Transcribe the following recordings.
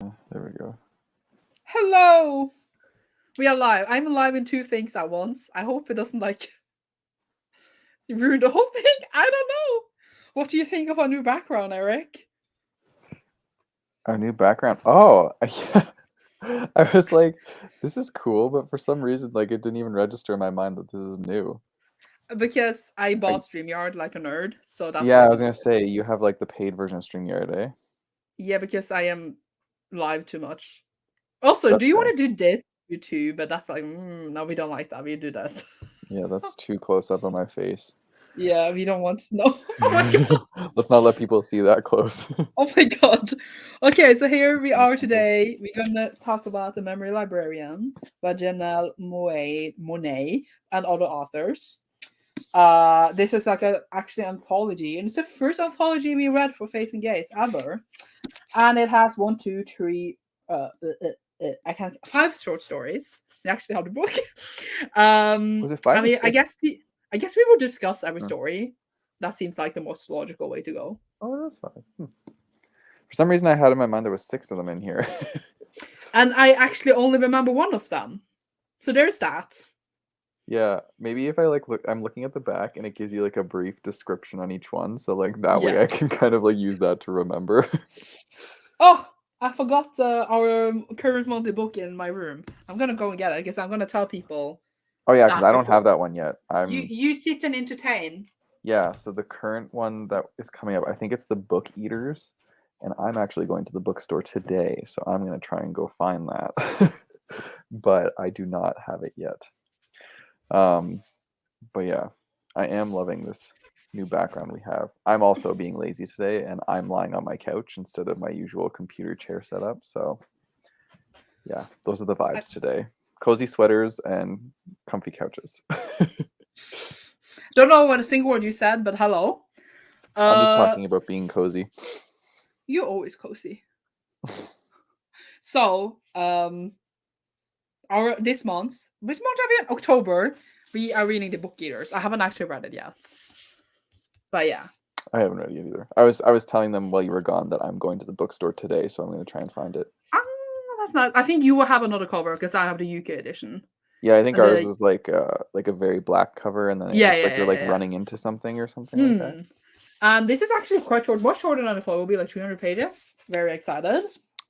There we go. Hello! We are live. I'm live in two things at once. I hope it doesn't ruin the whole thing. I don't know. What do you think of our new background, Erik? Our new background. Oh, yeah. I was like, this is cool, but for some reason, like, it didn't even register in my mind that this is new. Because I Like, bought StreamYard like a nerd, so that's yeah, why I we was do gonna it. say you have like the paid version of StreamYard, eh? Yeah, because I am live too much. Also, do That's you fair. want to do this? You too, but that's no, we don't like that. We do this. Yeah, that's too close up on my face. Yeah, we don't want to know. Oh my god. Let's not let people see that close. Oh my god. Okay, so here we My are temples. today. We're gonna talk about the Memory Librarian by Janelle Monáe and other authors. This is like a actually anthology, and it's the first anthology we read for Face and Gaze ever. And it has one, two, three, I can't five short stories. We actually have the book. Was it 5 I or mean, 6? I guess we will discuss every No. story. That seems like the most logical way to go. Oh, that's 5. For some reason, I had in my mind there was 6 of them in here. And I actually only remember one of them. So there's that. Yeah, maybe if I look, I'm looking at the back and it gives you like a brief description on each one, so like that way Yeah. I can kind of like use that to remember. Oh, I forgot our current monthly book in my room. I'm gonna go and get it because I'm gonna tell people Oh yeah, because that I don't before have that one yet. you sit and entertain. Yeah, so the current one that is coming up, I think it's the Book Eaters, and I'm actually going to the bookstore today, so I'm gonna try and go find that. But I do not have it yet. Um, but yeah, I am loving this new background we have. I'm also being lazy today, and I'm lying on my couch instead of my usual computer chair setup. So yeah, those are the I, vibes today. Cozy sweaters and comfy couches. don't know what a single word you said, but hello. I'm just Uh, talking about being cozy. you're always cozy. So, our this month, which month are we in? October. We are reading the Book Eaters. I haven't actually read it yet, but yeah. I haven't read it either. I was telling them while you were gone that I'm going to the bookstore today, so I'm going to try and find it. Ah, that's not. I think you will have another cover because I have the UK edition. Yeah, I think And ours the is like a very black cover, and then it yeah, looks yeah, like you're yeah, like yeah, yeah. running into something or something like that. This is actually quite short, much shorter than the fall. It will be like 300 pages. Very excited.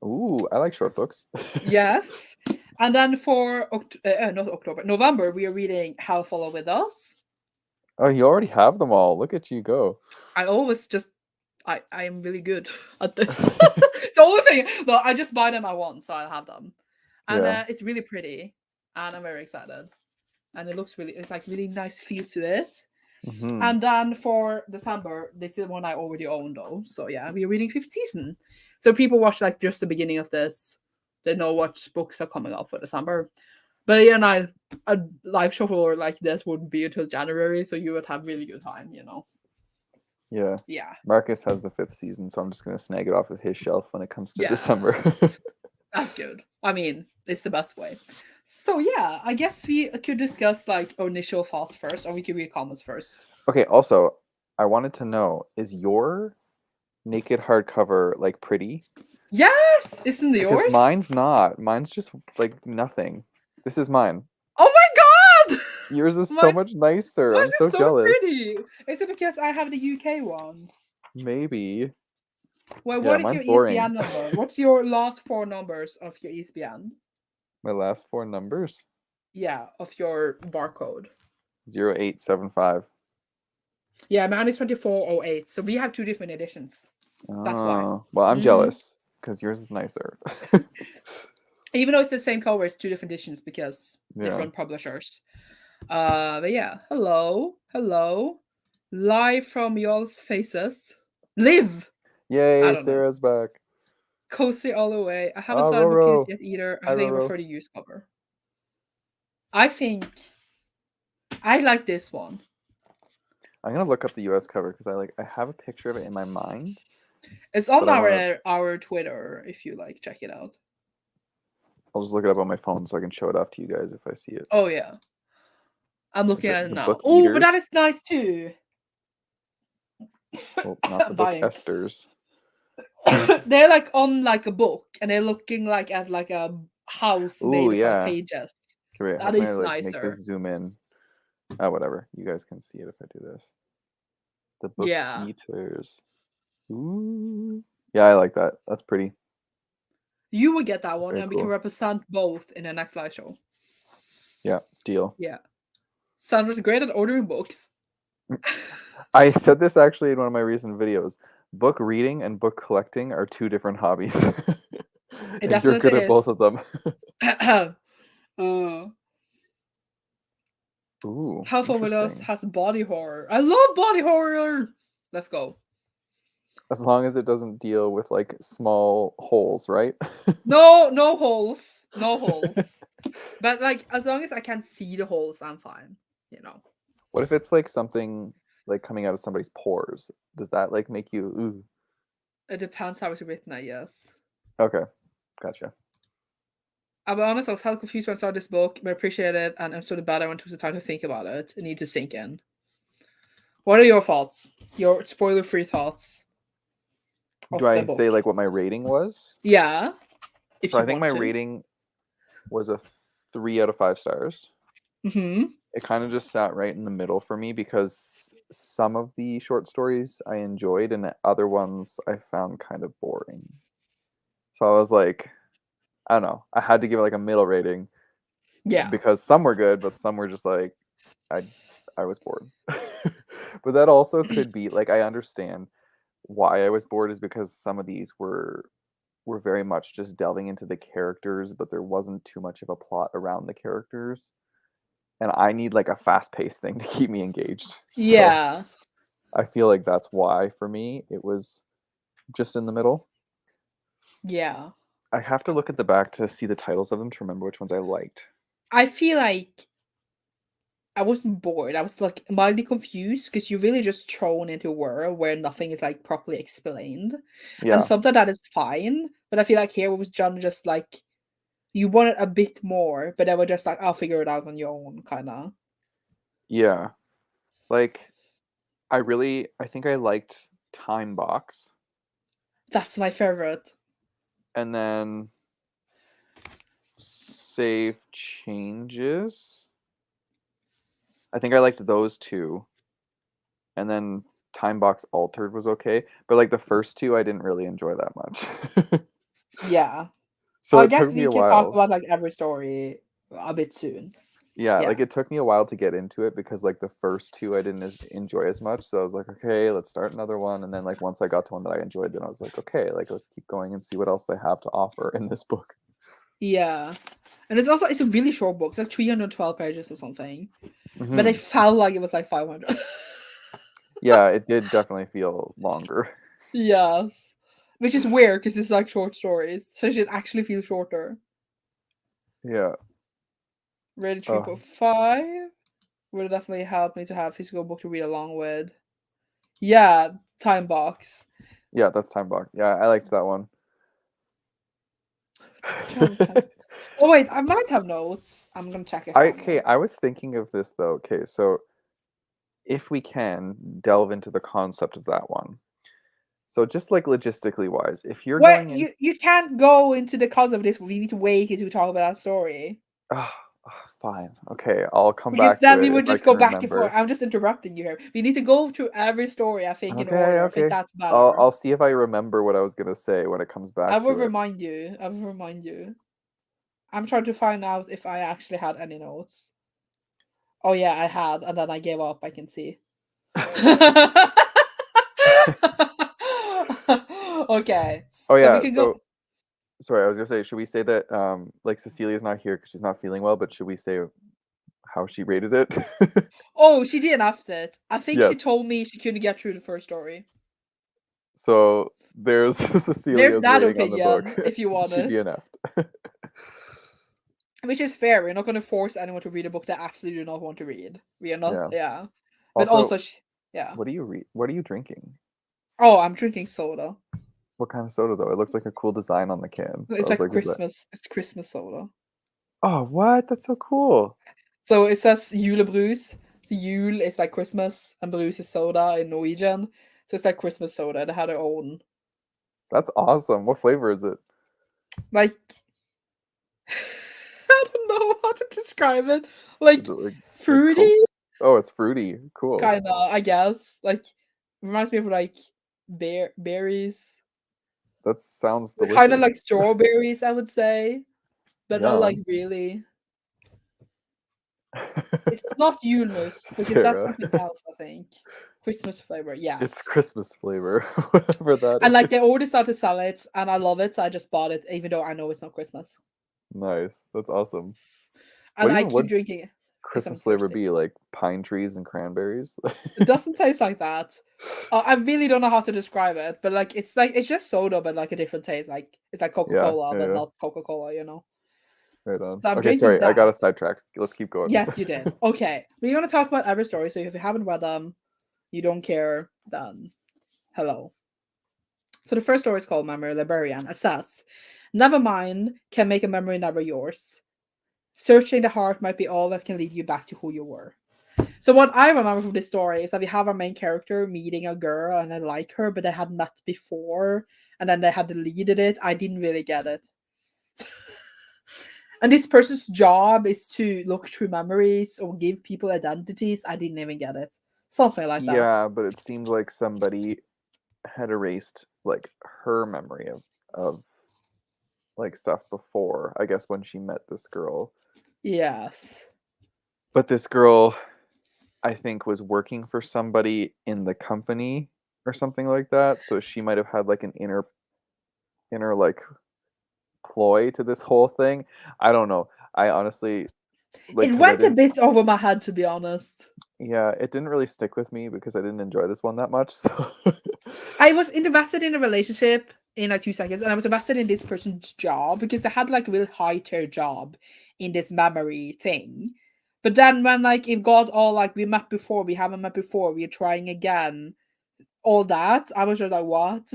Ooh, I like short books. Yes. And then for not October, November, we are reading How Follow With Us. Oh, you already have them all. Look at you go. I always just, I am really good at this. The only thing, no, I just buy them at once, so I have them. And Yeah. it's really pretty. And I'm very excited. And it looks really, it's like really nice feel to it. Hmm. And then for December, this is one I already own though. So yeah, we're reading fifth season. So people watch like just the beginning of this. They know what books are coming up for December. But yeah, and a live shuffle like this wouldn't be until January, so you would have really good time, you know. Yeah. Yeah. Marcus has the 5th season, so I'm just gonna snag it off of his shelf when it comes to December. Yes. That's good. I mean, it's the best way. So yeah, I guess we could discuss like our initial thoughts first, or we could read comments first. Okay, also, I wanted to know, is your naked hardcover like pretty? Yes! Isn't it Because yours? mine's not. Mine's just like nothing. This is mine. Oh my god! Yours is so My much nicer. Why I'm is it so so jealous. pretty? Is it because I have the UK one? Maybe. Well, Yeah, what is mine's your boring. ESPN number? What's your last four numbers of your ESPN? My last 4 numbers. Yeah, of your barcode. 0875. Yeah, mine is 2408. So we have two different editions. That's why. Oh, well, I'm hmm jealous because yours is nicer. Even though it's the same cover, it's two different editions because Yeah. different publishers. But yeah, hello, hello, live from y'all's faces. Live. I Yay, don't know. Sarah's back. Cozy all the way. I haven't Ah, started booking this Roro. yet either. Hi, I think I Roro. prefer the used cover. I think I like this one. I'm gonna look up the US cover because I have a picture of it in my mind, It's on but I wanna our Twitter if you like check it out. I'll just look it up on my phone so I can show it off to you guys if I see it. Oh yeah, I'm Is looking it at it the now. Book Oh, but that Eaters? is nice too. Oh, not the Book Buying. Esters. they're like on like a book, and they're looking like at like a house Ooh, made of like yeah. pages. Okay, wait, how That can I is like make this nicer. zoom in? Oh, whatever. You guys can see it if I do this. The book Yeah. eaters. Ooh. Yeah, I like that. That's pretty. You will get that one, Very and we can cool. represent both in the next live show. Yeah, deal. Yeah. Sandra's great at ordering books. I said this actually in one of my recent videos. Book reading and book collecting are two different hobbies. It And you're definitely good at both is. of them. uh, Ooh, Half of Us interesting. has body horror. I love body horror. Let's go. As long as it doesn't deal with like small holes, right? No, no holes. No holes. But like, as long as I can see the holes, I'm fine. You know. What if it's like something like coming out of somebody's pores? Does that like make you ooh? It depends how it's written, I guess. Okay, gotcha. I'll be honest, I was hella confused when I started this book, but I appreciate it, and I'm sort of bad I went to the time to think about it. It need to sink in. What are your thoughts? Your spoiler-free thoughts Do of the I say book? like what my rating was? Yeah, if So you I think want my to. rating was a 3 out of 5 stars. Mm-hmm. It kind of just sat right in the middle for me because some of the short stories I enjoyed and other ones I found kind of boring. So I was like, I don't know. I had to give it like a middle rating Yeah. because some were good, but some were just like I I was bored. But that also could be like I understand why I was bored is because some of these were very much just delving into the characters, but there wasn't too much of a plot around the characters. And I need like a fast-paced thing to keep me engaged. So Yeah. I feel like that's why for me it was just in the middle. Yeah. I have to look at the back to see the titles of them to remember which ones I liked. I feel like I wasn't bored. I was like mildly confused because you're really just thrown into a world where nothing is like properly explained. And Yeah. sometimes that is fine. But I feel like here it was John just like you wanted a bit more, but they were just like, I'll figure it out on your own, kinda. Yeah. Like I think I liked Time Box That's my favorite. and then Save Changes. I think I liked those two. And then Time Box Altered was okay, but like the first two I didn't really enjoy that much. Yeah. So I it guess took me we a can talk while. about like every story a bit soon. Yeah, like Yeah. it took me a while to get into it because like the first two I didn't enjoy as much. So I was like, okay, let's start another one. And then like once I got to one that I enjoyed, then I was like, okay, like let's keep going and see what else they have to offer in this book. Yeah. And it's a really short book. It's like 312 pages or something. But I Hmm. felt like it was like 500. Yeah, it did definitely feel longer. Yes. Which is weird because it's like short stories. So it should actually feel shorter. Yeah. Rated Oh, 3.5 would definitely help me to have physical book to read along with. Yeah, Time Box. yeah, that's Time Box. Yeah, I liked that one. Oh wait, I might have notes. I'm gonna check if I have I notes. was thinking of this though. Okay, so if we can delve into the concept of that one. So just like logistically wise, if you're Wait, going in, you can't go into the cause of this. We need to wait until we talk about that story. ah, fine, okay, I'll come Because back to then we it if would I just can go back and forth. remember. I'm just interrupting you here. We need to go through every story, I think, in Okay, order. I think okay. that's better. I'll see if I remember what I was gonna say when it comes I back will to it. remind you. I will remind you. I'm trying to find out if I actually had any notes. Oh yeah, I had, and then I gave up, I can see. Okay. Oh So we yeah, can go. so sorry, I was gonna say, should we say that like Cecilia's not here because she's not feeling well, but should we say how she rated it? Oh, she DNF'd it. I think she Yes. told me she couldn't get through the first story. So there's There's Cecilia's that rating on the book. opinion, if you want She it. DNF'd. Which is fair. We're not going to force anyone to read a book they absolutely do not want to read. We are not, Yeah. yeah. But Also, also, yeah. what do you read? What are you drinking? Oh, I'm drinking soda. What kind of soda though? It looked like a cool design on the can. So I It's was like like, is that? Christmas. It's Christmas soda. Oh, what? That's so cool. So it says julebrus. So jul is like Christmas, and brus is soda in Norwegian. So it's like Christmas soda. They had their own. That's awesome. What flavor is it? Like, I don't know how to describe it. Like, Is it like Coke? fruity, Oh, it's fruity. Cool. kind of, I guess. Like, reminds me of like berries. That sounds Kind of delicious. like strawberries, I would say, but not like Yum. really. It's not Yulmus because that's Sarah. something else, I think. Christmas flavor, It's yes. Christmas flavor, whatever And that like is. they already started to sell it, and I love it. So I just bought it, even though I know it's not Christmas. Nice. That's awesome. And What I even keep would drinking it because I'm Christmas flavor thirsty. be? Like pine trees and cranberries? It doesn't taste like that. I really don't know how to describe it, but like it's just soda, but like a different taste. Like it's like Coca Yeah, Cola, yeah, but yeah. not Coca Cola. You know. Right on. So I'm Okay, drinking sorry, I got that. us sidetracked. Let's keep going. Yes, you did. Okay, we're gonna talk about every story. So if you haven't read them, you don't care, then hello. So the first story is called Memory Librarian. Assess. Never mind can make a memory never yours. Searching the heart might be all that can lead you back to who you were. So what I remember from this story is that we have our main character meeting a girl and I like her, but they had met before and then they had deleted it. I didn't really get it. And this person's job is to look through memories or give people identities. I didn't even get it. Something like that. Yeah, but it seemed like somebody had erased like her memory of like stuff before, I guess when she met this girl. Yes. But this girl, I think, was working for somebody in the company or something like that. So she might have had like an inner like ploy to this whole thing. I don't know. I honestly like It because I went a didn't. bit over my head, to be honest. Yeah, it didn't really stick with me because I didn't enjoy this one that much. So I was invested in a relationship in like 2 seconds, and I was invested in this person's job because they had like a really high tier job in this memory thing. But then when like it got all like we met before, we haven't met before, we're trying again, all that, I was just like, what?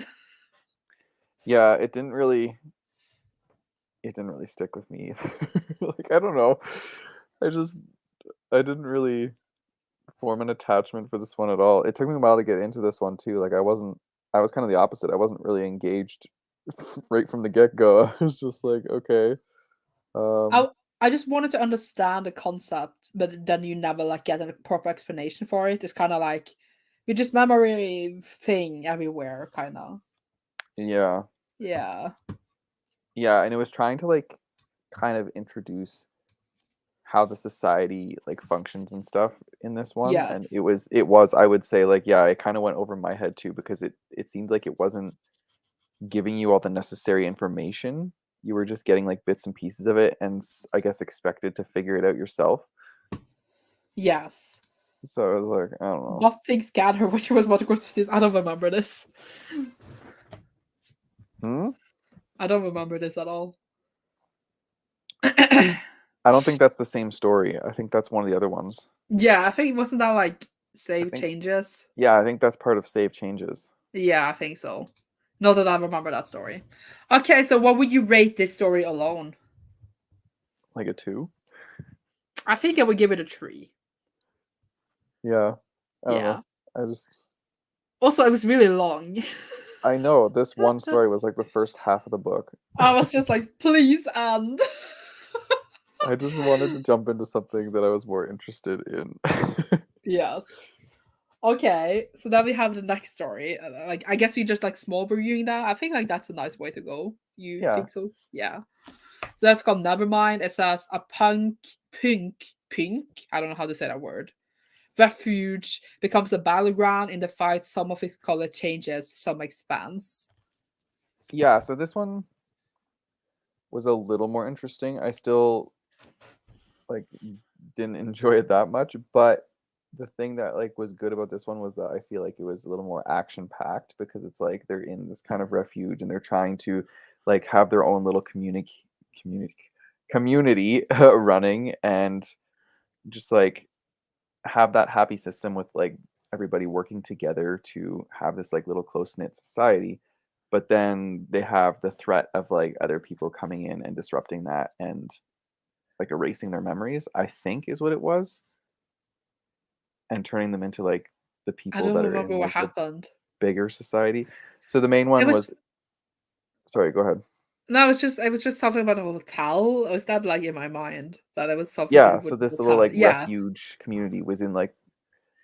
yeah, it didn't really stick with me either. Like I don't know. I just I didn't really form an attachment for this one at all. It took me a while to get into this one too. Like I was kind of the opposite. I wasn't really engaged right from the get-go. I was just like, okay. Um I I just wanted to understand the concept, but then you never like get a proper explanation for it. It's kind of like we just memory thing everywhere, kind of. yeah. Yeah. Yeah, and it was trying to like kind of introduce how the society like functions and stuff in this one, and Yes. it was I would say like yeah, it kind of went over my head too because it seemed like it wasn't giving you all the necessary information. You were just getting like bits and pieces of it and I guess expected to figure it out yourself. Yes. So I was like, I don't know. What things got her when she was watching Ghostbusters? I don't remember this. Hmm? I don't remember this at all. I don't think that's the same story. I think that's one of the other ones. Yeah, I think it wasn't that like I save think changes. yeah, I think that's part of Save Changes. Yeah, I think so. Not that I remember that story. Okay, so what would you rate this story alone? Like a 2? I think I would give it a 3. Yeah. I don't Yeah. know. I just Also, it was really long. I know this one story was like the first half of the book. I was just like, please end. I just wanted to jump into something that I was more interested in. Yes. Okay, so then we have the next story. Like, I guess we just like small reviewing that. I think like that's a nice way to go. You Yeah. think so? Yeah. So that's called Nevermind. It says a pink. I don't know how to say that word. Refuge becomes a battleground in the fight. Some of its color changes, some expands. Yeah, so this one was a little more interesting. I still like didn't enjoy it that much, but the thing that like was good about this one was that I feel like it was a little more action packed because it's like they're in this kind of refuge and they're trying to like have their own little community community running and just like have that happy system with like everybody working together to have this like little close knit society. But then they have the threat of like other people coming in and disrupting that and like erasing their memories, I think is what it was, and turning them into like the I people don't that are in remember what like the happened. bigger society. So the main It one was was Sorry, go ahead. No, it was just something about a hotel. Or is that like in my mind that it was something to do Yeah, with so the this little hotel? like Yeah, refuge community was in like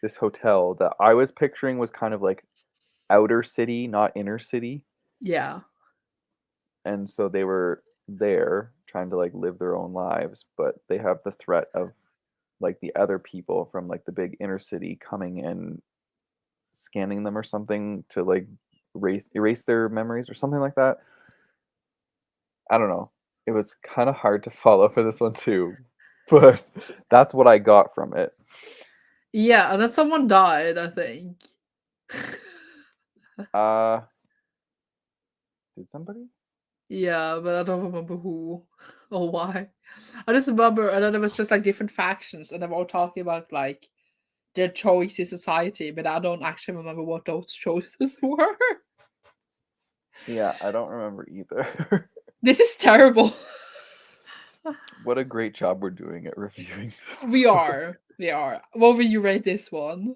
this hotel that I was picturing was kind of like outer city, not inner city. yeah, And so they were there trying to like live their own lives, but they have the threat of like the other people from like the big inner city coming and scanning them or something to like erase their memories or something like that. I don't know. It was kind of hard to follow for this one too, but that's what I got from it. yeah. And then someone died, I think. Uh, did somebody? Yeah, but I don't remember who or why. I just remember, and then it was just like different factions, and they were all talking about like their choice in society, but I don't actually remember what those choices were. Yeah, I don't remember either. This is terrible. What a great job we're doing at reviewing this We book. are. We are. What will you rate this one?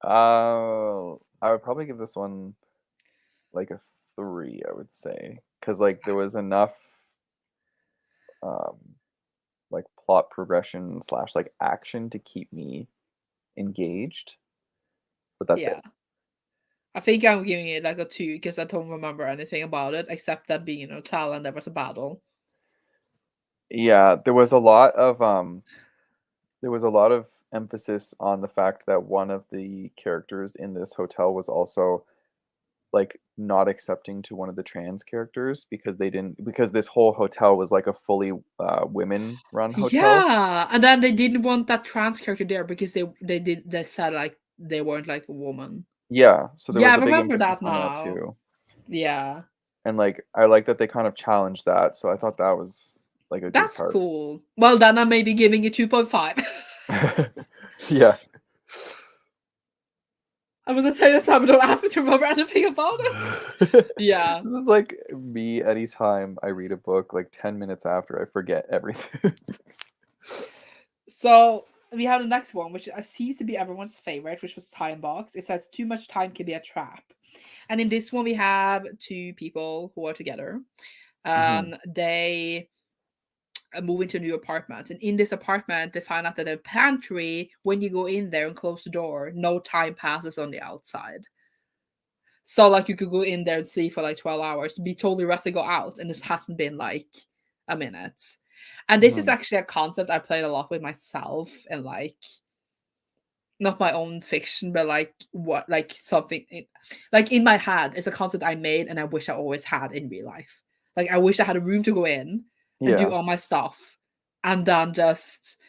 I would probably give this one like a 3, I would say, because like there was enough um like plot progression slash like action to keep me engaged, but that's Yeah. it. I think I'm giving it like a 2 because I don't remember anything about it except that being in a hotel and there was a battle. Yeah, there was a lot of emphasis on the fact that one of the characters in this hotel was also like not accepting to one of the trans characters because they didn't because this whole hotel was like a fully women run hotel. Yeah, and then they didn't want that trans character there because they said like they weren't like a woman. Yeah, so there Yeah, was I a big remember emphasis that on that now. too. Yeah, And like I like that they kind of challenged that, so I thought that was like a good that's part. cool. Well, then I may be giving it 2.5. Yeah. I was gonna tell you that time, but don't ask me to remember anything about it. Yeah. This is like me anytime I read a book, like 10 minutes after I forget everything. So we have the next one, which seems to be everyone's favorite, which was Time Box. It says too much time can be a trap. And in this one, we have two people who are together, Hmm. and they move into a new apartment. And in this apartment, they find out that the pantry, when you go in there and close the door, no time passes on the outside. So like you could go in there and sleep for like 12 hours, be totally rested, go out, and this hasn't been like a minute. And this is Hmm. actually a concept I played a lot with myself and like not my own fiction, but like what like something like in my head it's a concept I made and I wish I always had in real life. Like I wish I had a room to go in and do Yeah. all my stuff and then just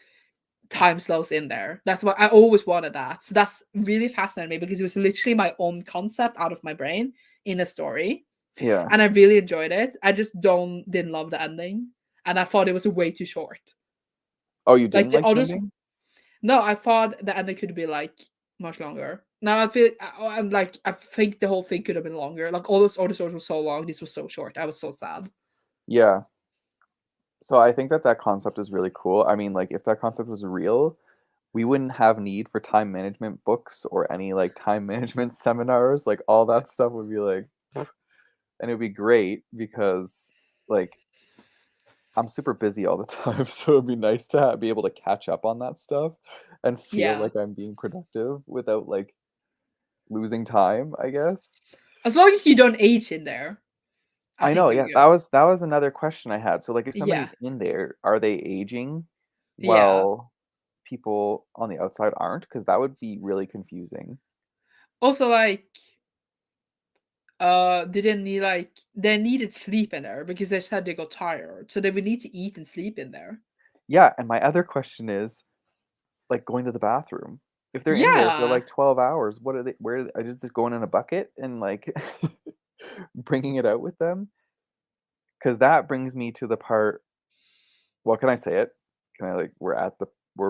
time slows in there. That's what I always wanted that. So that's really fascinating me because it was literally my own concept out of my brain in a story. Yeah. And I really enjoyed it. I just didn't love the ending. And I thought it was way too short. Oh, you Like didn't the like the others ending? no, I thought the ending could be like much longer. Now I feel and like I think the whole thing could have been longer. Like all those other stories were so long, this was so short. I was so sad. Yeah. So I think that that concept is really cool. I mean, like if that concept was real, we wouldn't have need for time management books or any like time management seminars. Like all that stuff would be like, and it would be great because like I'm super busy all the time, so it'd be nice to be able to catch up on that stuff and feel Yeah. like I'm being productive without like losing time, I guess. As long as you don't age in there, I I think know, you're yeah. good. That was another question I had. So like if Yeah. somebody's in there, are they aging Yeah. while people on the outside aren't? Because that would be really confusing. Also like they didn't need like they needed sleep in there because they said they got tired. So they would need to eat and sleep in there. Yeah, and my other question is like going to the bathroom. If they're in there for Yeah. like 12 hours, what are they where are they just going in a bucket and like bringing it out with them? Because that brings me to the part. Well, can I say it? Can I like we're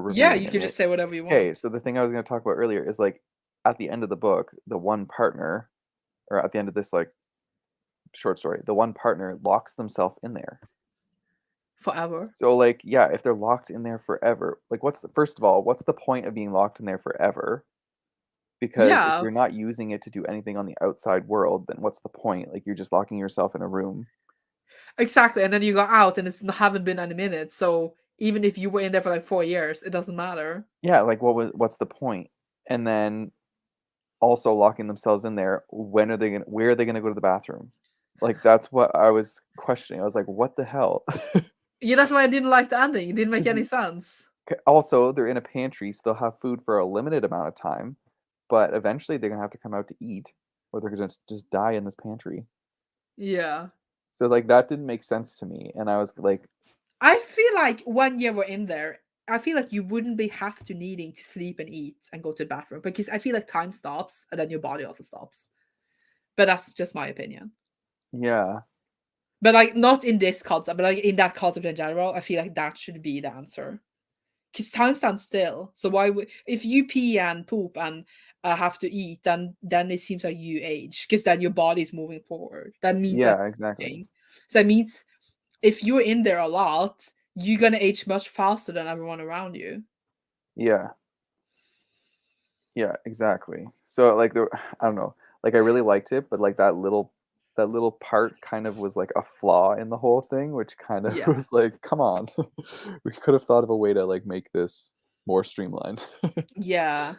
Yeah, reviewing you it, can right? just say whatever you Okay, want. so the thing I was going to talk about earlier is like at the end of the book, the one partner, or at the end of this like short story, the one partner locks themselves in there. Forever. So like, yeah, if they're locked in there forever, like first of all, what's the point of being locked in there forever? Because if Yeah, you're not using it to do anything on the outside world, then what's the point? Like, you're just locking yourself in a room. exactly. And then you go out and haven't been any minutes. So even if you were in there for like 4 years, it doesn't matter. Yeah, like, what's the point? And then also locking themselves in there, where are they gonna go to the bathroom? Like, that's what I was questioning. I was like, "What the hell?" Yeah, that's why I didn't like the ending. It didn't make 'Cause any you sense. also, they're in a pantry, still have food for a limited amount of time, but eventually they're gonna have to come out to eat, or they're gonna just die in this pantry. Yeah. So, like, that didn't make sense to me, and I was like, I feel like when you were in there, I feel like you wouldn't be have to needing to sleep and eat and go to the bathroom because I feel like time stops and then your body also stops. But that's just my opinion. yeah, But like not in this concept, but like in that concept in general, I feel like that should be the answer. Because time stands still. So why would if you pee and poop and have to eat, then it seems like you age because then your body's moving forward. That means that yeah, exactly. so that means if you're in there a lot, you're gonna age much faster than everyone around you. Yeah. Yeah, exactly. So, like, the I don't know, like, I really liked it, but, like, that little part kind of was, like, a flaw in the whole thing, which kind of Yeah. was like, "Come on." We could have thought of a way to, like, make this more streamlined. Yeah.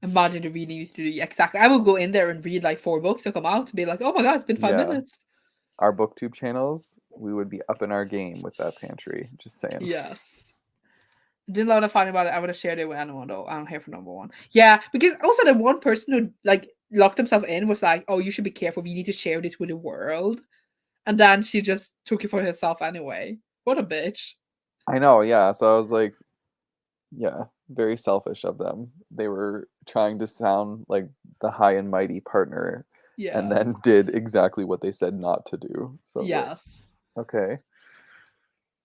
Imagine the reading you to do exactly. I will go in there and read like 4 books to come out to be like, oh my god, it's been five Yeah. minutes. Our booktube channels, we would be up in our game with that pantry, just saying. Yes. Didn't love the finding about it. I would have shared it with anyone though. I'm here for number one. Yeah, because also the one person who like locked himself in was like, "Oh, you should be careful. We need to share this with the world." And then she just took it for herself anyway. What a bitch. I know, yeah, so I was like, yeah, very selfish of them. They were trying to sound like the high and mighty partner and Yeah. then did exactly what they said not to do. So I was like, Yes. "Okay,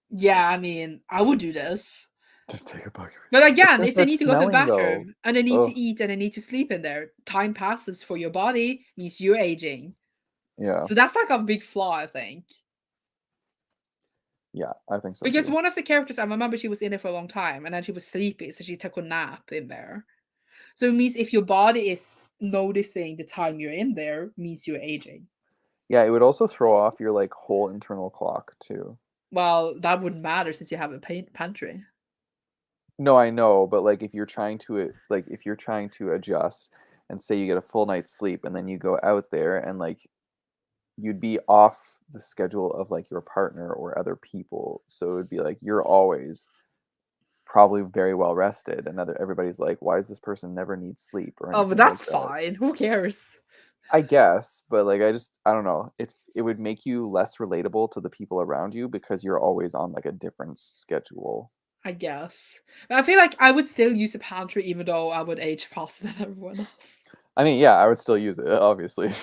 Yeah. I mean, I would do this. just take a bug." But It's again, gonna if they start need to go to the smelling though. bathroom and they need to Oh, eat and they need to sleep in there, time passes for your body means you're aging. yeah, So that's like a big flaw, I think. yeah, I think so Because too. one of the characters, I remember she was in there for a long time and then she was sleepy, so she took a nap in there. So it means if your body is noticing the time you're in there, means you're aging. Yeah, it would also throw off your, like, whole internal clock too. Well, that wouldn't matter since you have a pantry. No, I know, but, like, if you're trying to adjust and say you get a full night's sleep and then you go out there and, like, you'd be off the schedule of, like, your partner or other people, so it would be like you're always probably very well rested, and everybody's like, "Why does this person never need sleep?" or Oh, but anything like that's that. fine. Who cares? I guess, but, like, I don't know. It would make you less relatable to the people around you because you're always on, like, a different schedule. I guess. But I feel like I would still use a pantry even though I would age faster than everyone else. I mean, yeah, I would still use it, obviously.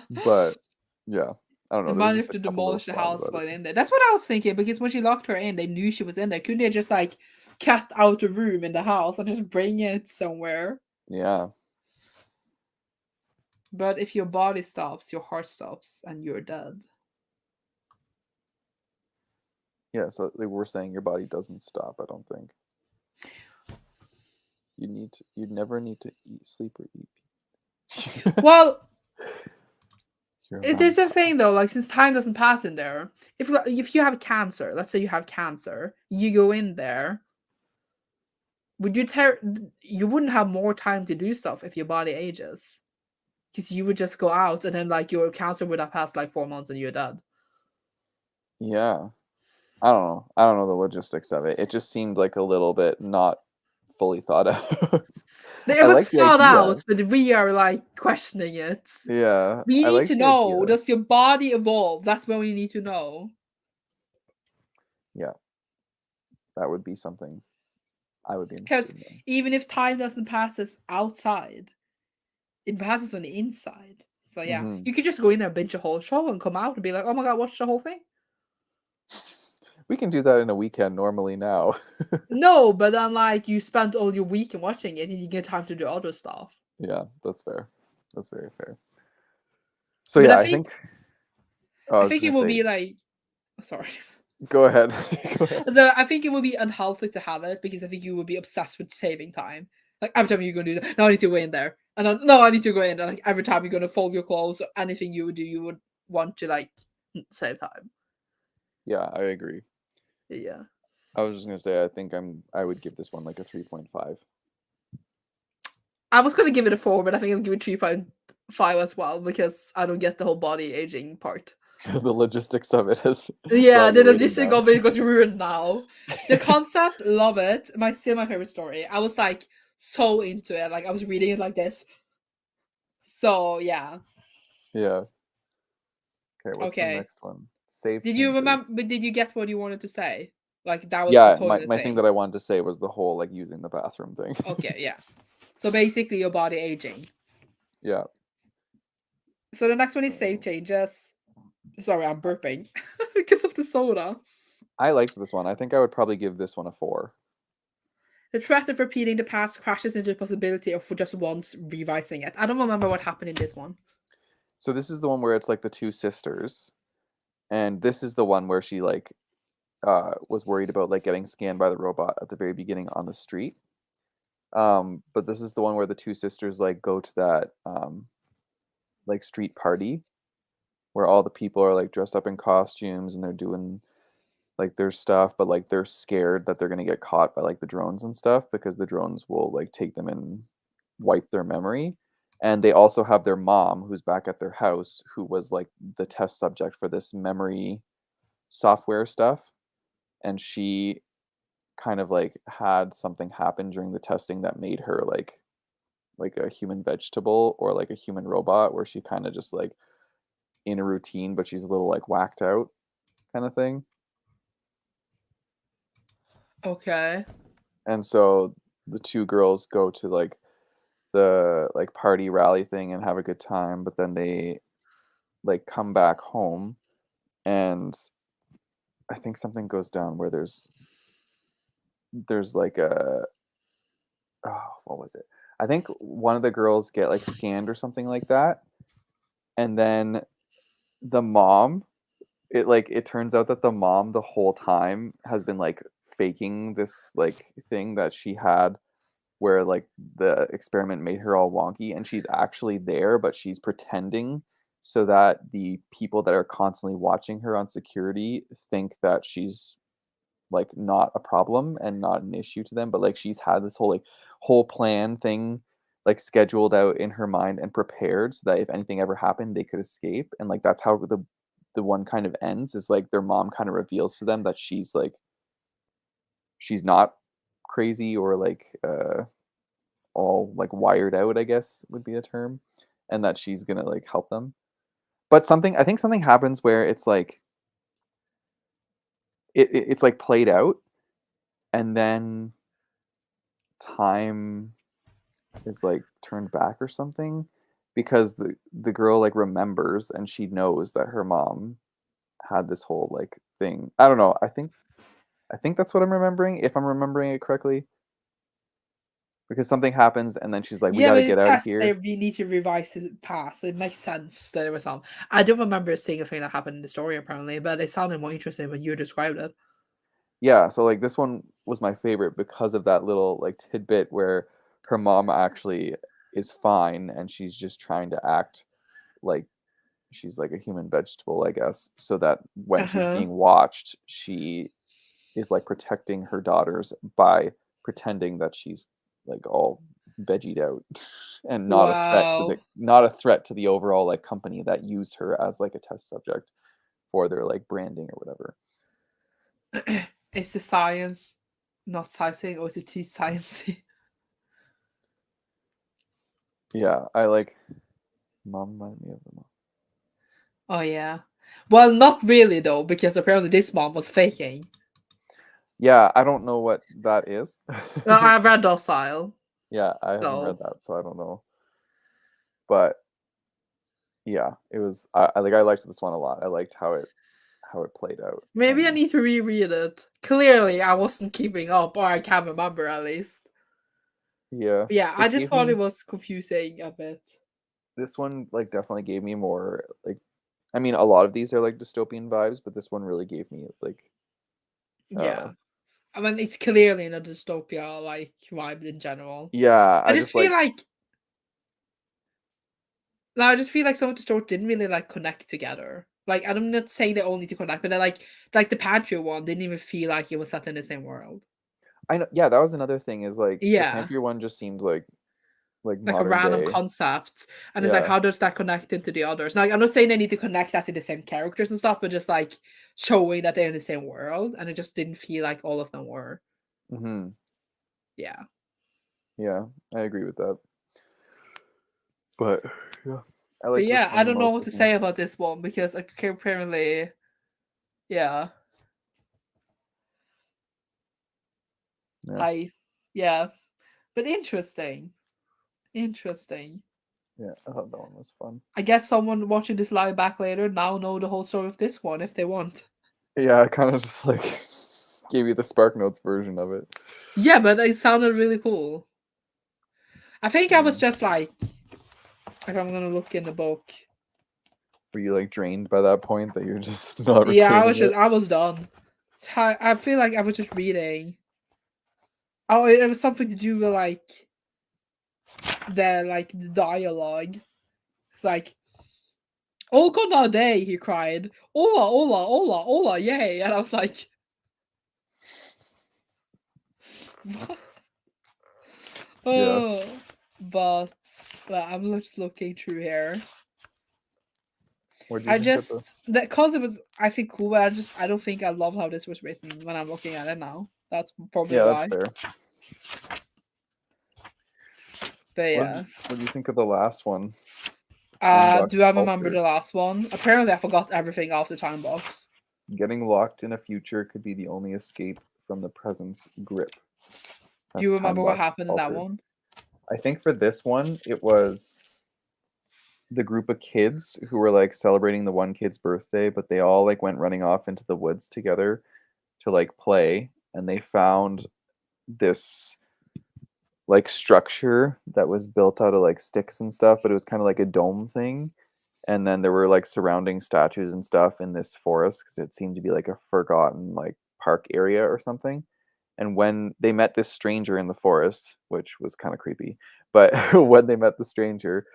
But, yeah, I don't know, there was Imagine if just a they couple little demolished the flaws house about it. while in there. That's what I was thinking because when she locked her in, they knew she was in there. Couldn't they just like cut out a room in the house and just bring it somewhere? Yeah. But if your body stops, your heart stops, and you're dead. Yeah, so they were saying your body doesn't stop, I don't think. You'd never need to eat, sleep, or eat. Well, You're a it is vampire. a thing though. Like since time doesn't pass in there, if you have cancer, let's say you have cancer, you go in there. Would you you wouldn't have more time to do stuff if your body ages. Because you would just go out and then like your cancer would have passed like 4 months and you're dead. Yeah. I don't know. I don't know the logistics of it. It just seemed like a little bit not fully thought out. It I was like the thought idea. out, but we are like questioning it. Yeah, We I need like to the know, idea. does your body evolve? That's what we need to know. Yeah, that would be something I would be interested Because in knowing. even if time doesn't pass us outside, it passes on the inside. So yeah, Mhm. you could just go in there, binge a whole show, and come out and be like, "Oh my god, watch the whole thing." We can do that in a weekend normally now. No, but then like you spent all your weekend watching it, and you get time to do other stuff. Yeah, that's fair. That's very fair. So, But yeah, I I think think oh, I I was think just it gonna will say be like, sorry. go ahead. Go ahead. So I think it would be unhealthy to have it because I think you would be obsessed with saving time. Like every time you're gonna do that, no, I need to go in there, and then no, I need to go in. And like every time you're gonna fold your clothes or anything you would do, you would want to like save time. Yeah, I agree. Yeah. I was just gonna say I would give this one like a 3.5. I was gonna give it a 4, but I think I'll give it 3.5 as well because I don't get the whole body aging part. The logistics of it has Yeah, brought the your rating logistic down. of it was ruined now. The concept, love it. Still my favorite story. I was like so into it. Like I was reading it like this. So yeah. Yeah. Okay, what's the Okay. next one? Save Did you changes. remember? Did you get what you wanted to say? Like that was the Yeah, my, toilet my thing thing. that I wanted to say was the whole like using the bathroom thing. Okay, yeah. So basically, your body aging. Yeah. So the next one is save changes. Sorry, I'm burping because of the soda. I liked this one. I think I would probably give this one a 4. The threat of repeating the past crashes into the possibility of for just once revising it. I don't remember what happened in this one. So this is the one where it's like the two sisters, and this is the one where she like was worried about like getting scanned by the robot at the very beginning on the street. But this is the one where the two sisters like go to that like street party where all the people are like dressed up in costumes and they're doing like their stuff, but like they're scared that they're gonna get caught by like the drones and stuff because the drones will like take them and wipe their memory. And they also have their mom who's back at their house who was like the test subject for this memory software stuff. And she kind of like had something happen during the testing that made her like a human vegetable or like a human robot where she kind of just like in a routine but she's a little like whacked out kind of thing. Okay. And so the two girls go to like the like party rally thing and have a good time, but then they like come back home and I think something goes down where there's like a oh, what was it? I think one of the girls get like scanned or something like that. And then the mom, it turns out that the mom the whole time has been like faking this like thing that she had where like the experiment made her all wonky and she's actually there but she's pretending so that the people that are constantly watching her on security think that she's like not a problem and not an issue to them, but like she's had this whole plan thing like scheduled out in her mind and prepared so that if anything ever happened they could escape. And like that's how the one kind of ends is like their mom kind of reveals to them that she's not crazy or like all like wired out, I guess would be a term, and that she's gonna like help them. But something I think something happens where it's like it's like played out and then time is like turned back or something because the girl like remembers and she knows that her mom had this whole like thing. I don't know. I think that's what I'm remembering if I'm remembering it correctly because something happens and then she's like we Yeah, got but to it get out of says they here. we need to revise the past. It makes sense that it was on. I don't remember seeing a thing that happened in the story apparently, but it sounded more interesting when you described it. Yeah, so like this one was my favorite because of that little like tidbit where her mom actually is fine and she's just trying to act like she's like a human vegetable, I guess, so that when she's Uh-huh. being watched, she is like protecting her daughters by pretending that she's like all veggied out and Wow. not a threat to the overall like company that used her as like a test subject for their like branding or whatever. Is the science not sciencing or is it too sciencey? Yeah, I like mom reminded me of the mom. Oh yeah. Well, not really though, because apparently this mom was faking. Yeah, I don't know what that is. Well, I read docile, Yeah, I haven't read so that, so I don't know. But yeah, it was I liked this one a lot. I liked how it played out. maybe I And need to reread it. Clearly, I wasn't keeping up, or I can't remember at least. yeah, But yeah, I it just gave thought it me was confusing a bit. this one like definitely gave me more like I mean a lot of these are like dystopian vibes, but this one really gave me like uh Yeah. I mean, it's clearly in a dystopia like vibe in general. Yeah, I I just just feel like like no, I just feel like some of the stories didn't really like connect together. Like I'm not saying they all need to connect, but they're like the Pantry one didn't even feel like it was set in the same world. I know, yeah, that was another thing is like the Yeah. Pantry one just seems like Like a modern random day. concept. And it's like, Yeah. how does that connect into the others? Like I'm not saying they need to connect as in the same characters and stuff, but just like showing that they're in the same world. And it just didn't feel like all of them were. Mhm. Yeah. Yeah, I agree with that. But yeah, I But like this yeah, one I the don't know most, what I to think. say about this one because apparently, yeah, Yeah. I, yeah, but interesting, interesting. Yeah, I thought that one was fun. I guess someone watching this live back later now know the whole story of this one if they want. Yeah, I kind of just like gave you the Spark Notes version of it. Yeah, but it sounded really cool. I think I was Mm. just like, if I'm gonna look in the book, Were you like drained by that point that you're just not yeah, retaining it? I was done. I feel like I was just reading. Oh, it was something to do with the dialogue. It's like, "Oh God, day!" He cried. "Hola, hola, hola, hola, yay!" And I was like, "What?" Yeah. Oh, but I'm just looking through here. What do you I think of the? just that cause it was I think cool, but I don't think I love how this was written when I'm looking at it now. That's probably Yeah, that's why. fair. But yeah. What do you think of the last one? Time box Do I remember altered. the last one? Apparently I forgot everything off the time box. Getting locked in a future could be the only escape from the present's grip. Do you That's Time remember what box happened in that altered. one? I think for this one, it was the group of kids who were like celebrating the one kid's birthday, but they all like went running off into the woods together to like play, and they found this like structure that was built out of like sticks and stuff, but it was kind of like a dome thing. And then there were like surrounding statues and stuff in this forest because it seemed to be like a forgotten like park area or something. And when they met this stranger in the forest, which was kind of creepy, but when they met the stranger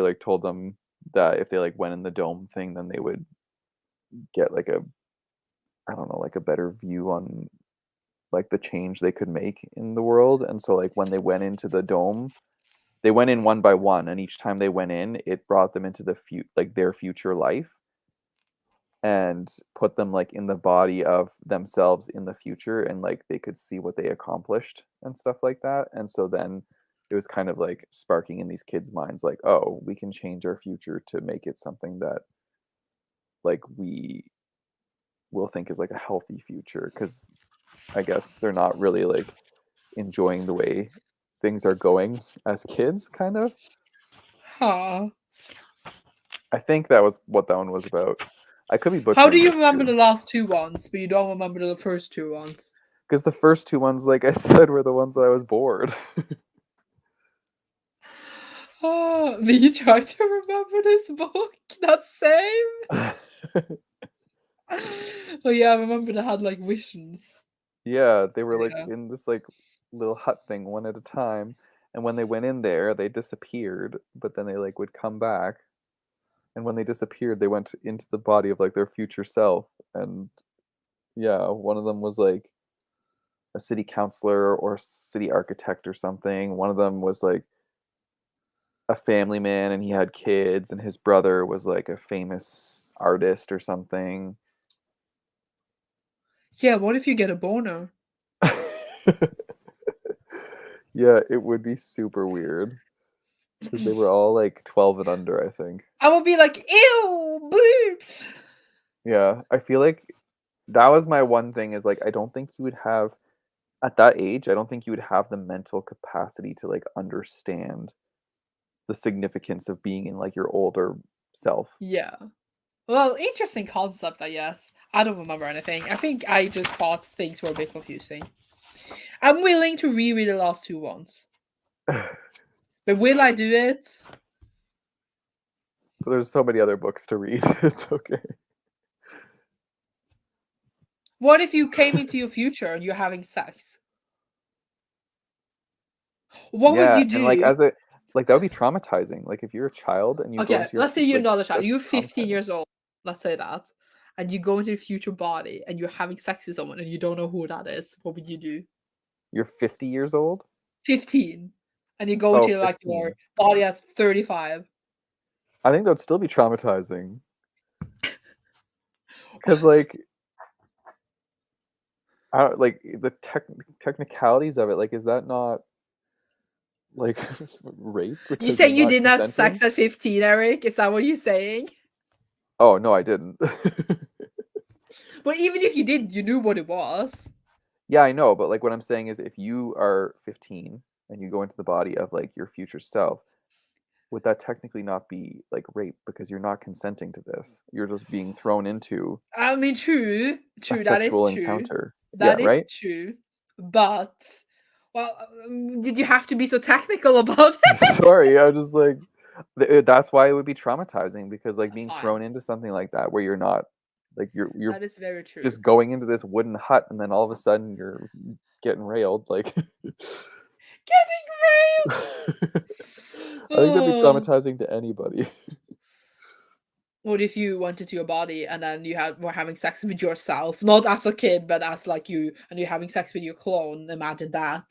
like told them that if they like went in the dome thing, then they would get like a, I don't know, like a better view on like the change they could make in the world. And so like when they went into the dome, they went in one by one, and each time they went in, it brought them into like their future life and put them like in the body of themselves in the future, and like they could see what they accomplished and stuff like that. And so then it was kind of like sparking in these kids' minds like, oh, we can change our future to make it something that like we will think is like a healthy future, because I guess they're not really like enjoying the way things are going as kids, kind of. Huh. I think that was what that one was about. I could be How do butchering you this remember too, the last two ones, but you don't remember the first two ones? because the first two ones, like I said, were the ones that I was bored. Oh, me trying to remember this book. That same. Oh yeah, I remember they had like visions. Yeah, they were like Yeah. in this like little hut thing one at a time, and when they went in there, they disappeared, but then they like would come back, and when they disappeared, they went into the body of like their future self. And yeah, one of them was like a city councilor or city architect or something. One of them was like a family man and he had kids, and his brother was like a famous artist or something. Yeah, what if you get a boner? Yeah, it would be super weird because they were all like 12 and under, I think. I would be like, ew, boobs. Yeah, I feel like that was my one thing is like I don't think you would have at that age, I don't think you would have the mental capacity to like understand the significance of being in like your older self. Yeah. Well, interesting concept, I guess. I don't remember anything. I think I just thought things were a bit confusing. I'm willing to reread the last two ones. But will I do it? But there's so many other books to read. It's okay. What if you came into your future and you're having sex? What would Yeah, you and like do? as a like that would be traumatizing. Like if you're a child and you go Okay, into your let's say you're like not a child. that's You're 15 traumatizing. years old. Let's say that. And you go into the future body and you're having sex with someone and you don't know who that is. What would you do? You're 50 years old? 15. And you go Oh, into like your 15. body at 35. I think that would still be traumatizing. Because like I don't like the technicalities of it, like is that not like rape You because say you're you not didn't have sex consenting? at 15, Erik? Is that what you're saying? Oh, no, I didn't. But even if you did, you knew what it was. Yeah, I know, but like what I'm saying is if you are 15 and you go into the body of like your future self, would that technically not be like rape because you're not consenting to this? You're just being thrown into I mean, true, a true. That is sexual true. encounter. Yeah, That is right? true. But, well, did you have to be so technical about it? Sorry, I just like that's why it would be traumatizing because like being Fine. thrown into something like that where you're not like you're That is very true. just going into this wooden hut and then all of a sudden you're getting railed like Getting I think that'd be real. Oh. traumatizing to anybody. What if you went into your body and then were having sex with yourself, not as a kid, but as like you, and you're having sex with your clone? Imagine that.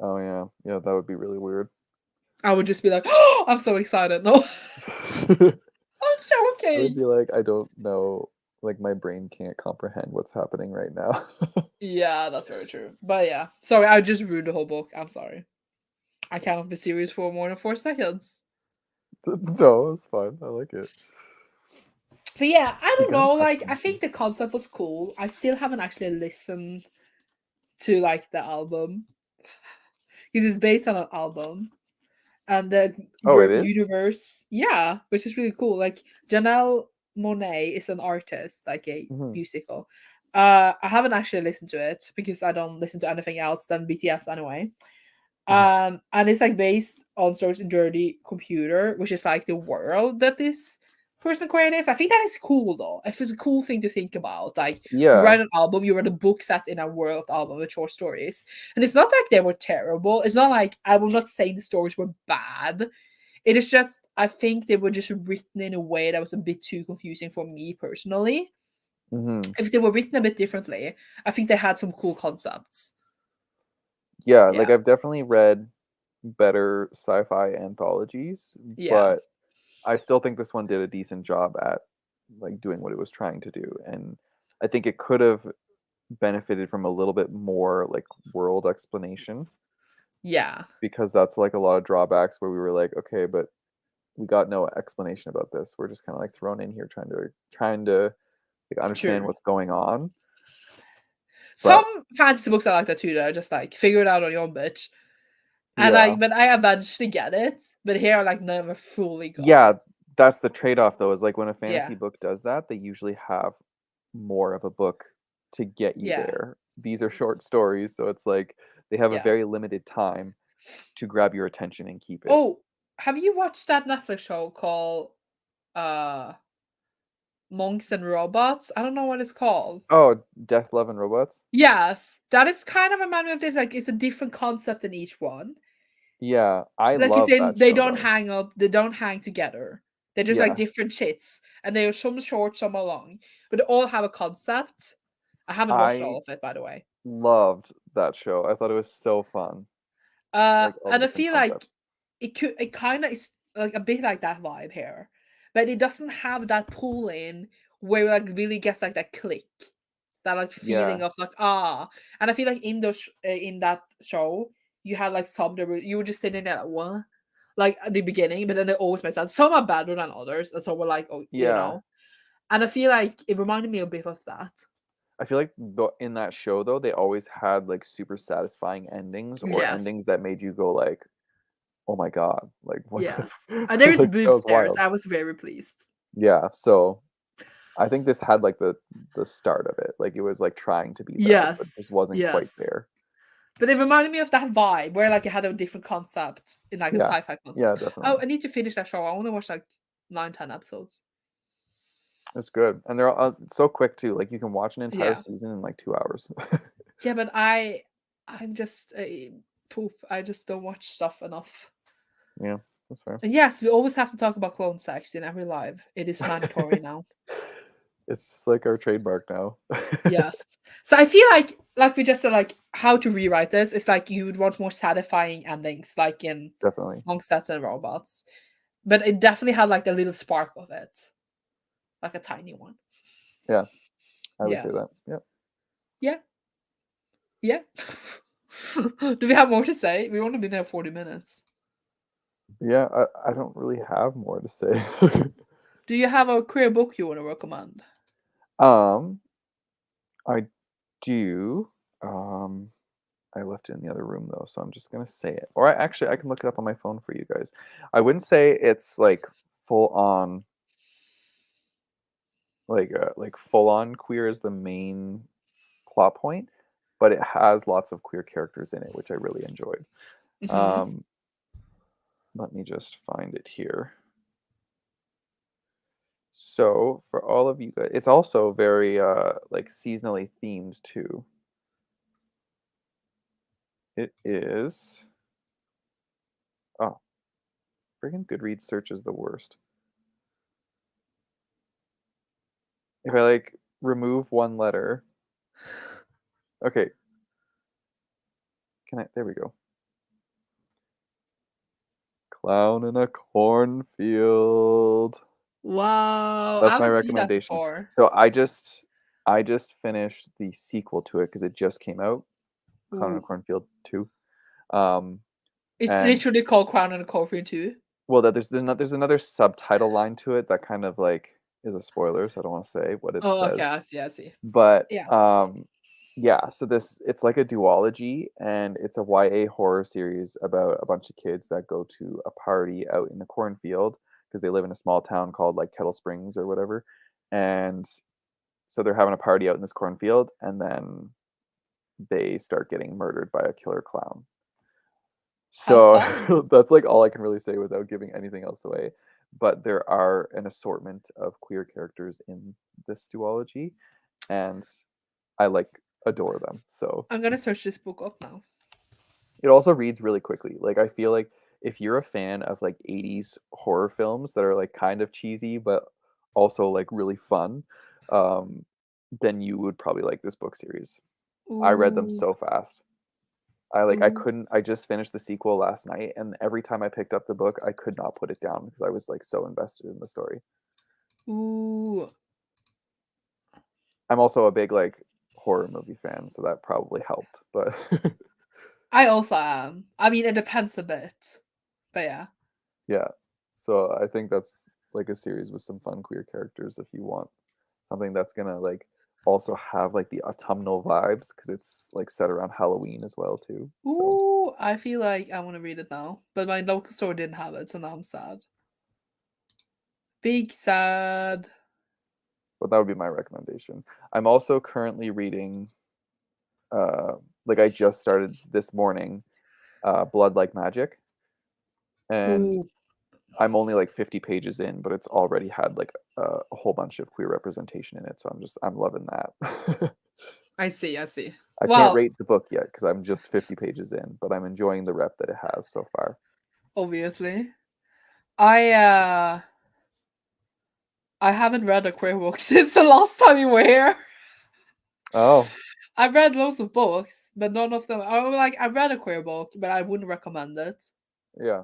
Oh yeah. Yeah, that would be really weird. I would just be like, oh, I'm so excited. No, I I'm would joking. be like, I don't know, like my brain can't comprehend what's happening right now. Yeah, that's very true. But yeah, sorry, I just ruined the whole book. I'm sorry. I cannot be serious for more than 4 seconds. No, it's fine. I like it. But yeah, I You don't gotta know. touch Like, I something. think the concept was cool. I still haven't actually listened to like the album because it's based on an album. And the Oh, it is? universe, yeah, which is really cool. Like Janelle Monáe is an artist, like a Hmm. musical. I haven't actually listened to it because I don't listen to anything else than BTS anyway. And it's like based on stories in Dirty Computer, which is like the world that this person created. So I think that is cool though. If it's a cool thing to think about, like you Yeah. write an album, you write a book set in a world album with short stories, and it's not like they were terrible. It's not like I will not say the stories were bad. It is just I think they were just written in a way that was a bit too confusing for me personally. Hmm. If they were written a bit differently, I think they had some cool concepts. Yeah, like Yeah, I've definitely read better sci-fi anthologies, yeah, but I still think this one did a decent job at like doing what it was trying to do. And I think it could have benefited from a little bit more like world explanation yeah. because that's like a lot of drawbacks where we were like, okay, but we got no explanation about this. We're just kind of like thrown in here trying to like understand True. what's going on. Some But fantasy books are like that too. They're just like figure it out on your own, bitch. And yeah. but I eventually get it. But here I like never fully got Yeah, it. that's the trade-off though, is like when a fantasy Yeah, book does that, they usually have more of a book to get you yeah, there. These are short stories, so it's like they have a yeah. very limited time to grab your attention and keep it. Oh, have you watched that Netflix show called uh Monks and Robots? I don't know what it's called. Oh, Death, Love, and Robots? Yes, that is kind of a manual of this. Like it's a different concept in each one. Yeah, I Like you love say, that they show don't though. hang up. They don't hang together. They're just like Yeah, different shits, and they are some short, some are long, but they all have a concept. I haven't watched I all of it, by the way. loved that show. I thought it was so fun, like all the And I different feel like concepts. it kind of is like a bit like that vibe here, but it doesn't have that pull in where it like really gets like that click, that like feeling Yeah, of like And I feel like in that show you had like some that you were just sitting there like what, like at the beginning, but then it always makes sense. Some are better than others, and so we're like oh yeah. and I feel like it reminded me a bit of that. I feel like in that show though, they always had like super satisfying endings or Yes, endings that made you go like, "Oh my God, like what the yes, and there is like that boobs was there, so wild." I was very pleased. Yeah, so I think this had like the start of it. Like it was like trying to be that, but just Yes, wasn't quite yes. there. But it reminded me of that vibe where like it had a different concept in like a Yeah. sci-fi Yeah, concept. Oh, definitely. I need to finish that show. I only watched like 9, 10 episodes. It's good, and they're so quick too. Like you can watch an entire Yeah. season in like 2 hours. Yeah, but I'm just a poop. I just don't watch stuff enough. Yeah, that's fair. And yes, we always have to talk about clone sex in every live. It is mandatory now. It's just like our trademark now. Yes. So I feel like we just said like how to rewrite this. It's like you would want more satisfying endings, like in Definitely. Monsters and Robots. But it definitely had like the little spark of it. Like a tiny one. Yeah, I would Yeah. say that. Yeah. Yeah. Yeah. Do we have more to say? We've only been there 40 minutes. Yeah, I don't really have more to say. Do you have a queer book you want to recommend? um, I do. Um, I left it in the other room though, so I'm just gonna say it. Or I can look it up on my phone for you guys. I wouldn't say it's like full on, like full on queer is the main plot point, but it has lots of queer characters in it, which I really enjoyed. Mm-hmm. Um, let me just find it here. So for all of you guys, it's also very like seasonally themed too. It is. Oh, freaking Goodreads search is the worst. If I like remove one letter, okay, can I? There we go. Clown in a cornfield. Wow. I That's my haven't seen that recommendation. before. So I just finished the sequel to it because it just came out, Clown in a Ooh. Cornfield 2. Um, It's and literally called Crown and Coffee too. well, that there's another subtitle line to it that kind of like is a spoiler, so I don't want to say what it Oh, okay. says. I see. I see. But Yeah. yeah, so it's like a duology, and it's a YA horror series about a bunch of kids that go to a party out in the cornfield because they live in a small town called like Kettle Springs or whatever. And so they're having a party out in this cornfield, and then they start getting murdered by a killer clown. How So fun. that's like all I can really say without giving anything else away. But there are an assortment of queer characters in this duology, and I like adore them. So I'm gonna search this book up now. it also reads really quickly. Like I feel like if you're a fan of like 80s horror films that are like kind of cheesy but also like really fun, um, then you would probably like this book series. I read them Ooh. so fast. I Ooh. couldn't I just finished the sequel last night, and every time I picked up the book, I could not put it down because I was like so invested in the story. Ooh. I'm also a big like horror movie fan, so that probably helped. But I also am. I mean, it depends a bit. But yeah. yeah. So I think that's like a series with some fun queer characters if you want something that's gonna like also have like the autumnal vibes because it's like set around Halloween as well too. So Ooh, I feel like I want to read it now. But my local store didn't have it, so now I'm sad. Big sad. but that would be my recommendation. I'm also currently reading like I just started this morning, Blood Like Magic, and Ooh. I'm only like 50 pages in, but it's already had like a whole bunch of queer representation in it. So I'm loving that. I see, I see. I can't Well, rate the book yet because I'm just 50 pages in, but I'm enjoying the rep that it has so far. obviously. I I haven't read a queer book since the last time you were here. Oh, I've read loads of books, but none of them. I like I've read a queer book, but I wouldn't recommend it. yeah.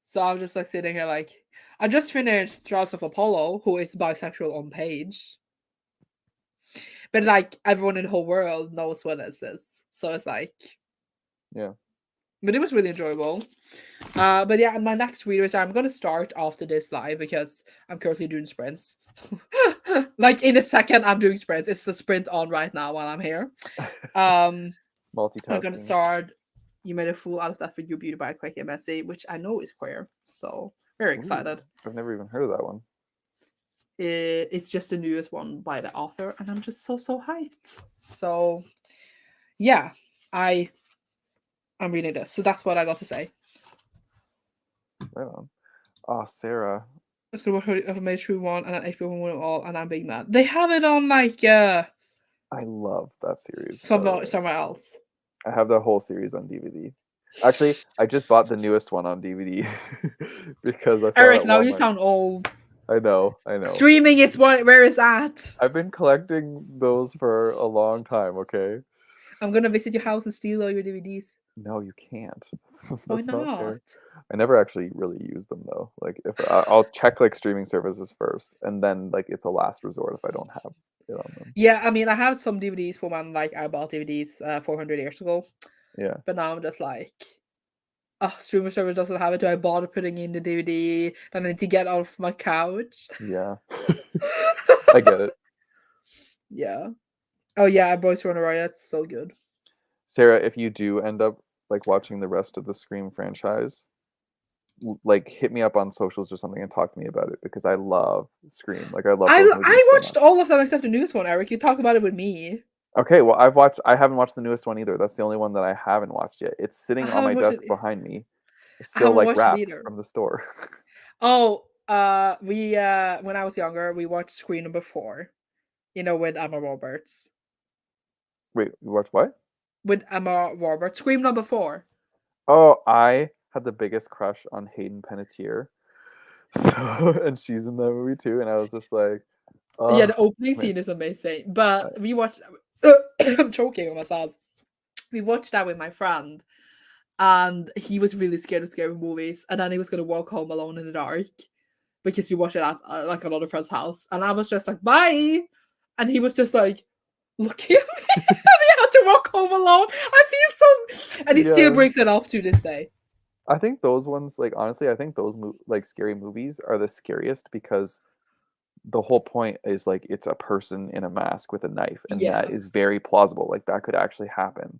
So I'm just like sitting here like I just finished Trials of Apollo, who is bisexual on page. But like everyone in the whole world knows what this is. So it's like Yeah. but it was really enjoyable. But yeah, my next reader is I'm gonna start after this live because I'm currently doing sprints. Like in a second, I'm doing sprints. It's a sprint on right now while I'm here. Um, I'm gonna Multitasking. start. You made a fool out of that for you, beauty by Quick and Messy, which I know is queer. So very Ooh, excited. I've never even heard of that one. It's just the newest one by the author, and I'm just so hyped. So yeah, I'm reading this. So that's what I got to say. Right on. Oh, Sarah. Let's go watch How Made True One and then HBO One All, and I'm Big Mad. They have it on like I love that series, by the way. somewhere else. I have the whole series on DVD. Actually, I just bought the newest one on DVD because I saw it Erik, at now you Walmart. sound old. I know. Streaming is where it's at. I've been collecting those for a long time, okay? I'm gonna visit your house and steal all your DVDs. No, you can't. Why That's not not? fair. I never actually really use them though. Like if I'll check like streaming services first, and then like it's a last resort if I don't have it on them. Yeah, I mean, I have some DVDs from when like I bought DVDs 400 years ago, Yeah. but now I'm just like, oh, streaming service doesn't have it. Do I bother putting in the DVD? Then I need to get off my couch. Yeah. I get it. Yeah. Oh yeah, Boys Run Riot. It's so good. Sarah, if you do end up like watching the rest of the Scream franchise, like hit me up on socials or something and talk to me about it because I love Scream. Like I love those movies I so watched much. all of them except the newest one, Erik. You talked about it with me. Okay, well I haven't watched the newest one either. That's the only one that I haven't watched yet. It's I sitting on my haven't watched desk it. behind me. It's I still haven't like watched it wrapped either. from the store. Oh, we when I was younger, we watched Scream number 4. You know, with Emma Roberts. Wait, you watch what? With Emma Roberts. Scream number 4. Oh, I had the biggest crush on Hayden Panettiere. So, and she's in that movie too, and I was just like, Yeah, oh the opening man. scene is amazing. But we watched. I'm choking on myself. We watched that with my friend, and he was really scared of scary movies. And then he was gonna walk home alone in the dark because we watched it at like another friend's house. And I was just like, "Bye," and he was just like looking at me, and he had to walk home alone. I feel so, and he still Yeah. brings it up to this day. I think those ones, like honestly, I think those like scary movies are the scariest because the whole point is like it's a person in a mask with a knife, and Yeah. that is very plausible. Like that could actually happen.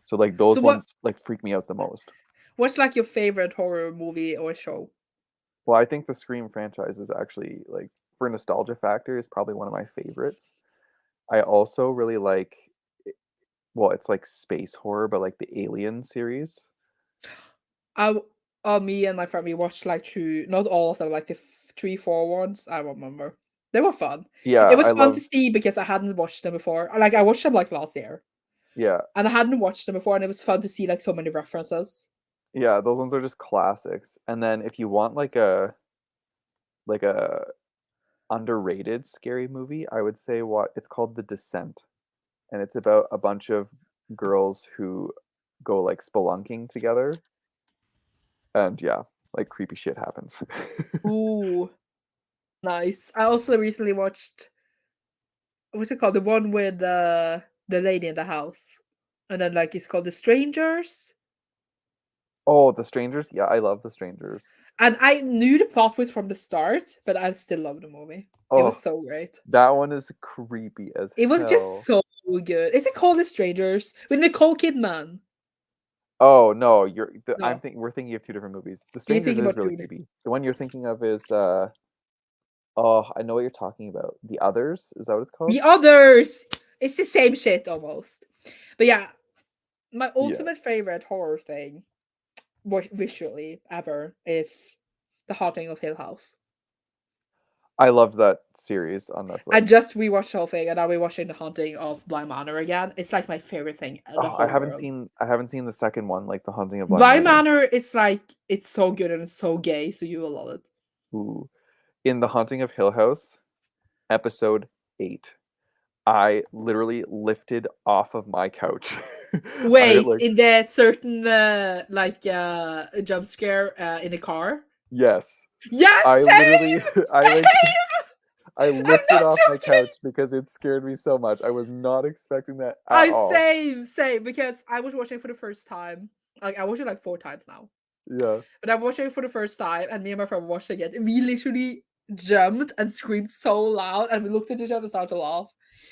So like So those ones like freak me out the most. what's like your favorite horror movie or show? Well, I think the Scream franchise is actually like for nostalgia factor is probably one of my favorites. I also really like well, it's like space horror, but like the Alien series. Me and my friend, we watched like not all of them, like the 3, 4 ones. I remember they were fun. Yeah, It was I fun to love see because I hadn't watched them before. Like I watched them like last year, yeah. and I hadn't watched them before, and it was fun to see like so many references. Yeah, those ones are just classics. And then if you want like a underrated scary movie, I would say what it's called The Descent. And it's about a bunch of girls who go like spelunking together. And yeah, like creepy shit happens. Ooh, nice. I also recently watched what's it called? The one with the lady in the house, and then like it's called The Strangers. Oh, The Strangers? Yeah, I love The Strangers. And I knew the plot was from the start, but I still love the movie. It was Oh, so great. that one is creepy as It was just hell. so good. Is it called The Strangers with Nicole Kidman? Oh no, No, we're thinking of two different movies. The we're Strangers thinking is about really two. creepy. The one you're thinking of is oh, I know what you're talking about. The Others? Is that what it's called? The Others. It's the same shit almost. But yeah, my Yeah. ultimate favorite horror thing, visually ever, is The Haunting of Hill House. I loved that series on I Netflix. just rewatched the whole thing, and now we're watching The Haunting of Bly Manor again. It's like my favorite thing in the Oh, I whole haven't world. seen I haven't seen the second one, like The Haunting of Bly Bly Manor. Manor is like it's so good and it's so gay, so you will love it. Ooh. In The Haunting of Hill House, episode 8, I literally lifted off of my couch. I Wait, like in the certain jump scare in the car? yes. Yes, I literally same, I like same. I I'm lifted not off my joking. couch because it scared me so much. I was not expecting that at I all. same because I was watching for the first time. Like I watched it like 4 times now, Yeah. but I'm watching it for the first time, and me and my friend were watching it. We literally jumped and screamed so loud, and we looked at each other and started to laugh.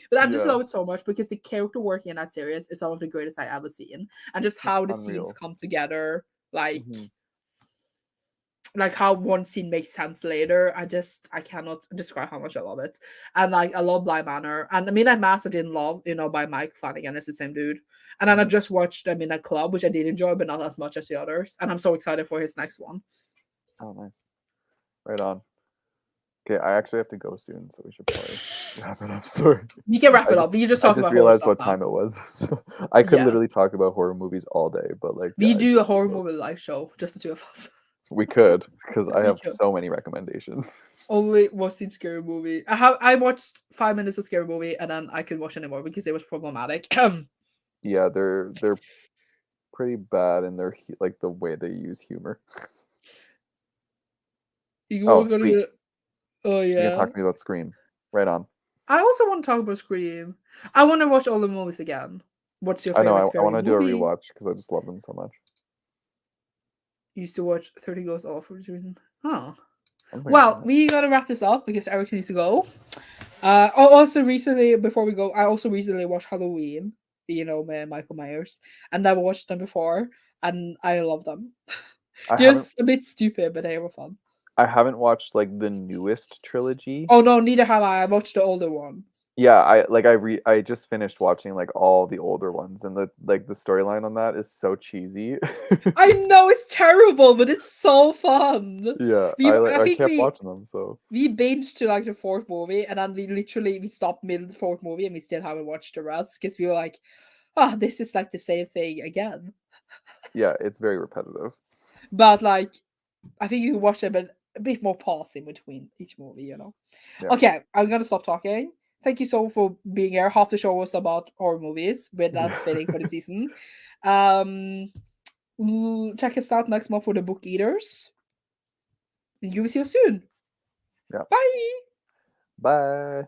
But I just Yeah. love it so much because the character working in that series is some of the greatest I ever seen, and just It's how the scenes unreal. come together, Hmm. like how one scene makes sense later. I cannot describe how much I love it. And like I love Bly Manor. And I mean that Mass I didn't love, by Mike Flanagan, it's the same dude. And then I Hmm. just watched Midnight Club, which I did enjoy, but not as much as the others. And I'm so excited for his next one. Oh, nice. Right on. Okay, I actually have to go soon, so we should probably wrap it up. Sorry. We can wrap it up. We just I talk just about horror realized stuff what now. time it was. So I could Yes. literally talk about horror movies all day, but like We yeah, do a horror movie live show, just the two of us. we could because I We have could. so many recommendations. Only watched scary movie. I watched 5 minutes of scary movie and then I couldn't watch anymore because it was problematic. Yeah, they're pretty bad in their like the way they use humor. Oh, sweet. Oh She's gonna yeah. talk to me about Scream. Right on. I also want to talk about Scream. I want to watch all the movies again. What's your I know. favorite I scary want to do a movie? rewatch because I just love them so much. You used to watch 30 Ghosts All for some reason. Oh. I don't think I've Well, seen we gotta wrap this up because Erik needs to go. Also recently, before we go, I also recently watched Halloween. You know, Michael Myers, and I watched them before, and I love them. I haven't. Just a bit stupid, but they were fun. I haven't watched like the newest trilogy. Oh no, neither have I. I watched the older ones. Yeah, I just finished watching like all the older ones, and the storyline on that is so cheesy. I know it's terrible, but it's so fun. Yeah, I think kept watching them. So we binged to like the fourth movie, and then we stopped mid the fourth movie, and we still haven't watched the rest because we were like, oh, this is like the same thing again. yeah, it's very repetitive. But like, I think you can watch them a bit more pause in between each movie, you know. Yeah. Okay, I'm gonna stop talking. Thank you so for being here. Half the show was about horror movies, but that's fitting for the season. Check us out next month for the Book Eaters. And you will see you soon. Yeah. Bye. Bye.